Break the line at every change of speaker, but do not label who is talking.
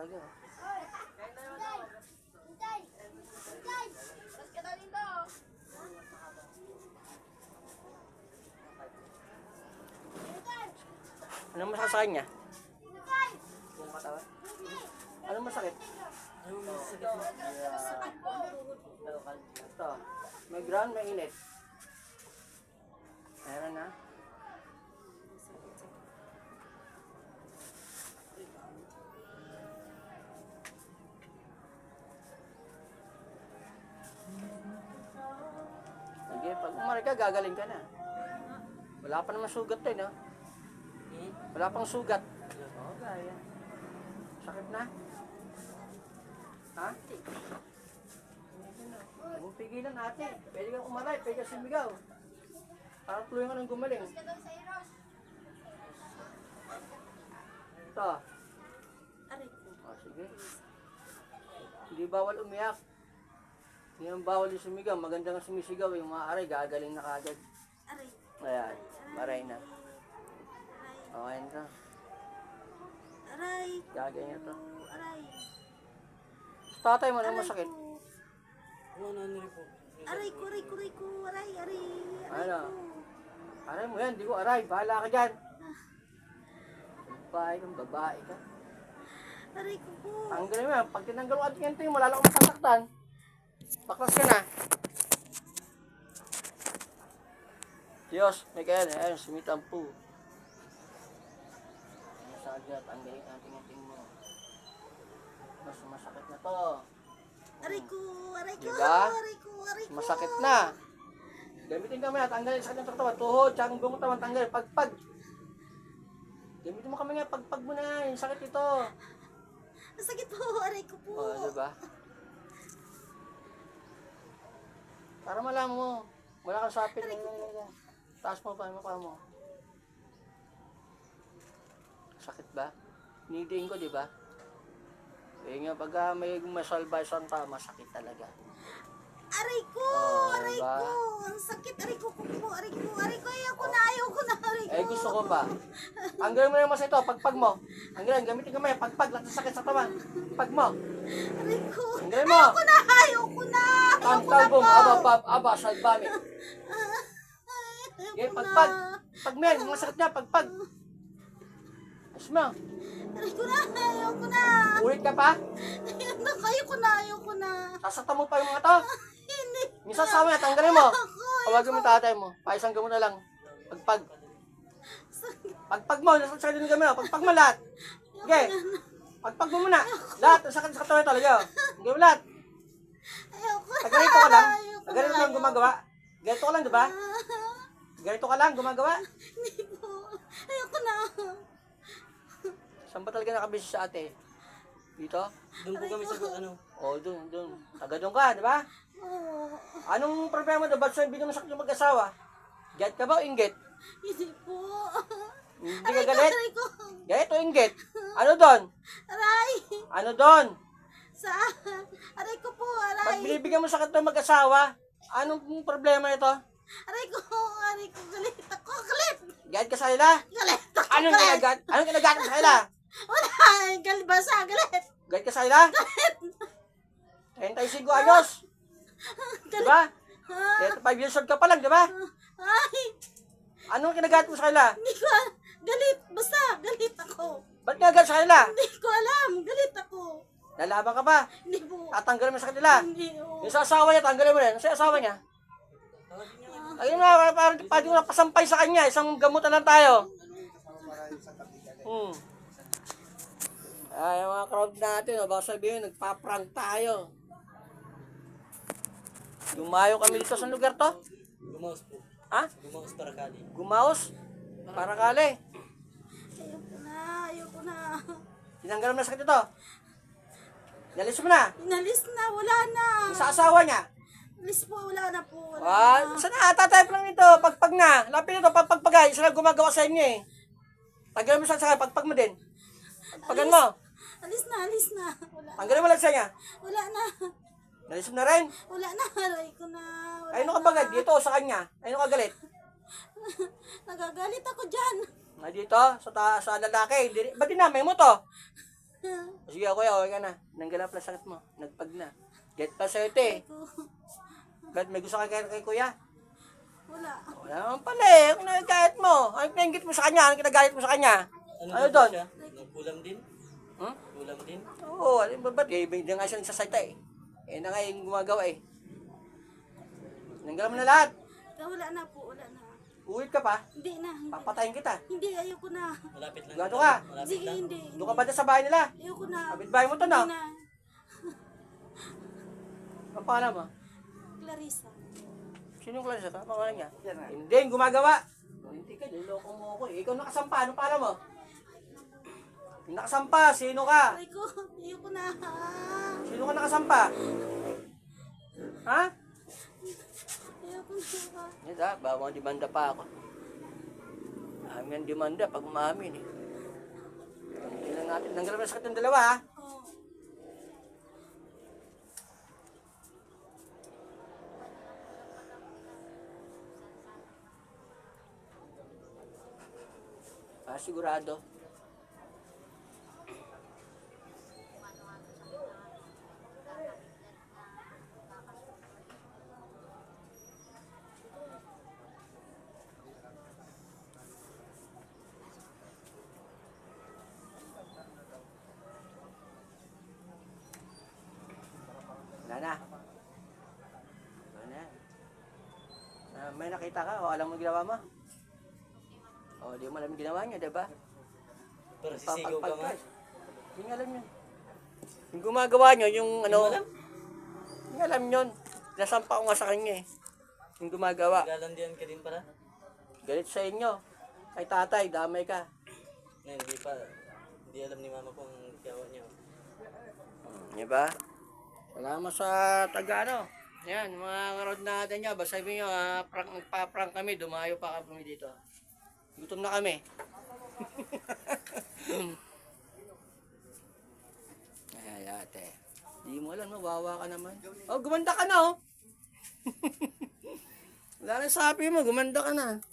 talaga. Ano masasakit niya? Yung katawan? Ano masakit? Ito. May ground, may init. Meron na. Sige, pag umari ka, gagaling ka na. Wala pa naman sugat to, no? Wala pang sugat. Oo, gaya. Sakit na? Ha? Huwag mong pigilan, ate. Pwede kang umaray, pwede kang sumigaw. Para tuloy ka ng gumaling. Ito. O, sige. Hindi bawal umiyak. Hindi ang bawal yung sumigaw. Maganda nga sumisigaw. Yung mga aray, gagaling na kagad. Ayan, maray na. Okay na ito.
Aray.
Gagawin na ito.
Aray.
Tatay mo, ano masakit?
Aray ko, aray ko, aray ko. Aray, aray.
Ano? Aray mo yan, di ko aray. Bahala ka dyan. Babae ka.
Aray ko po.
Tanggalin mo yan. Pag tinanggal mo at ganito yung malala ko masasaktan. Baklas ka na. Diyos, may kaya na. Ayun, sumitang po. Masagya, tanggalin ang tingin mo. Mas masakit na to.
Aray ko, aray ko.
Diba?
Aray ko, aray ko.
Masakit na. Gamitin kami at tanggalin sa kanyang katawan. Tuhod, tsaka ang buong katawan, tanggalin. Pagpag. Gamitin mo kami nga, pagpag mo na. Yung sakit ito.
Masakit po, aray ko po.
O, diba? Para malaman mo. Wala kang sapit. Taas mo pa, mukha mo. Sakit ba? Nidiin ko, diba? Eh nga, pagka may masalbasan pa, masakit talaga.
Aray ko, aray
diba?
ko. Ang sakit, aray ko po. Aray ko, aray ko. Ayoko na, aray ko.
Eh, gusto ko pa. Tanggalin mo na yung mas ito, pagpag mo. Tanggalin, gamitin kamay, pagpag, lahat ng sakit sa tawan. Pag mo.
Aray ko.
Tanggalin mo.
Ayoko na, ayoko na. Ayoko na po.
Aba, salbami. Okay, pagpag. Pag mo yan, mga sakit niya, pagpag. Ayos mo.
Aray ko na, ayoko na.
Ulit ka pa.
Ayoko na, ayoko na.
Sasaktan mo pa yung mga to.
Hindi.
Minsan sawa niya, tanggalin mo. Tawagin mo yung tatay mo. Paisang gamot na lang. Pagpag. Pagpag mo, nasa sakit din kami. Pagpag mo lahat. Okay. Pagpag mo muna. Lahat, ang sakit sa katawan talaga. Hindi mo lahat.
Ayoko na.
Tagalito ka lang.
Ayoko
Tagalito
na,
lang gumagawa. Ganito ka lang, di ba? Ganito ka lang gumagawa.
Hindi po. Ayoko na.
Saan ba talaga nakabisi sa ate? Dito?
Doon po kami sa ano.
Oo, doon. Taga doon ka, di ba?
Oo.
Anong problema doon? Ba't sa'yo binamasakit yung mag-asawa? Get ka ba o inggit?
Hindi po.
Hindi ka galit?
Aray ko.
Get o inggit? Ano doon?
Aray.
Ano doon?
Saan? Aray ko po,
Pag
aray.
binibigyan mo sakit ng mag-asawa, anong problema ito?
Aray ko, galit ako, galit.
Get ka sa ila?
Galit ako,
Anong
galit.
kinagat? Anong kinagat mo sa ila?
Wala, galit basa, galit.
Get ka sa ila? 35 anyos.
Galit.
Diba?
Ha?
5 years old ka pa lang, diba?
Ay,
Anong kinagat mo sa ila?
hindi ko, galit, basta, galit ako.
Ba't kinagat sa ila?
Hindi ko alam, galit ako.
Lalaban ka pa.
Hindi po.
Tatanggalin mo sa kanila.
Hindi, oh.
Yung sa asawa niya, tanggalin mo rin. Yung sa asawa niya. Ayun na, parang pwede mo na pasampay sa kanya. Isang gamutan lang tayo. Ay, yung mga crowd natin, baka sabihin, nagpa-prank tayo. Lumayo kami dito sa lugar to.
Gumawas po.
Ha?
Gumawas para kali.
Gumaos. Para kali.
Ayoko na.
Tinanggal mo na sakit ito. Inalis mo na.
Inalis na, wala na.
Yung sa asawa niya.
Inalis po, wala na po. Wala
Ah,
na.
sana tatype lang ito. Pagpag na. Lapin ito, pagpagpagay. Isa lang gumagawa sa inyo eh. Tanggalin mo sa sakit, pagpag mo din. Pagpagan mo.
Alis na, alis na. Wala,
Tanggalin mo lang sa niya.
wala na.
Nalis mo na rin.
Wala na, aray ko na. Wala
Ayun ka bagad dito sa kanya. Ayun ka galit.
Nagagalit ako dyan.
Na dito sa lalaki. Ba't dinamay mo to? Sige, kuya, okay ka na. Nanggalap na sakit mo. Nagpag na. Get pa sa'yo, te. Ba't may gusto ka kay kuya?
Wala.
Wala naman pala eh. Kung nagagalit mo. Ano pinanggit mo sa kanya? Ano kinagalit mo sa kanya? Ano
din
doon?
siya? Nagkulam din?
Hmm?
Kulam din?
Oo, alam mo ba't? Hindi nga siya nagsasalita eh. Eh na nga yung gumagawa eh. Nanggalam mo na lahat.
Wala na po, wala na.
Uwit ka pa.
Hindi na, hindi.
Papatayin kita.
Hindi, ayoko na.
Malapit lang.
Gado ka.
Malapit
Sige,
lang.
hindi.
Doon ka ba dyan sa bahay nila?
Ayoko na.
Kapitbahay mo to, no?
Hindi na.
Ang pangalan mo?
Clarissa.
Sinong klase ka? Pangalan niya? Hindi, yung gumagawa. Hindi ka, niloko mo ako eh. Ikaw nakasampa, ano pangalan mo? Yung nakasampa, sino ka?
Aray ko, ayoko na.
Sino ka nakasampa? Ha?
Ayoko na.
Yan ha, bawang demanda pa ako. Amin ang demanda pag umamin eh. Tingnan natin, nanggalam na sakit ng dalawa ha.
Oh.
Sigurado. Wala na. Wala na. May nakita ka o alam mo ginawa mo? O, di mo alam yung ginawa niya, diba?
Pero sisigaw ka nga.
Hindi nga alam yun. Yung gumagawa nyo, yung ano... Hindi nga alam yun. Nasampa ko nga sa kanya eh. Yung gumagawa.
Galandian ka din pala?
Galit sa inyo. Kay tatay, damay ka.
Na hindi pa. Hindi alam ni mama kung gawa niya.
Diba? Salamat sa taga-ano. Yan, mga karod natin niya. Basta sabihin nyo, nagpa-prank kami. Dumayo pa kami dito. Gutom na kami. Ay, ate. Di mo alam, mawawa ka naman. Oh, gumanda ka na, oh. Wala na sabi mo, gumanda ka na.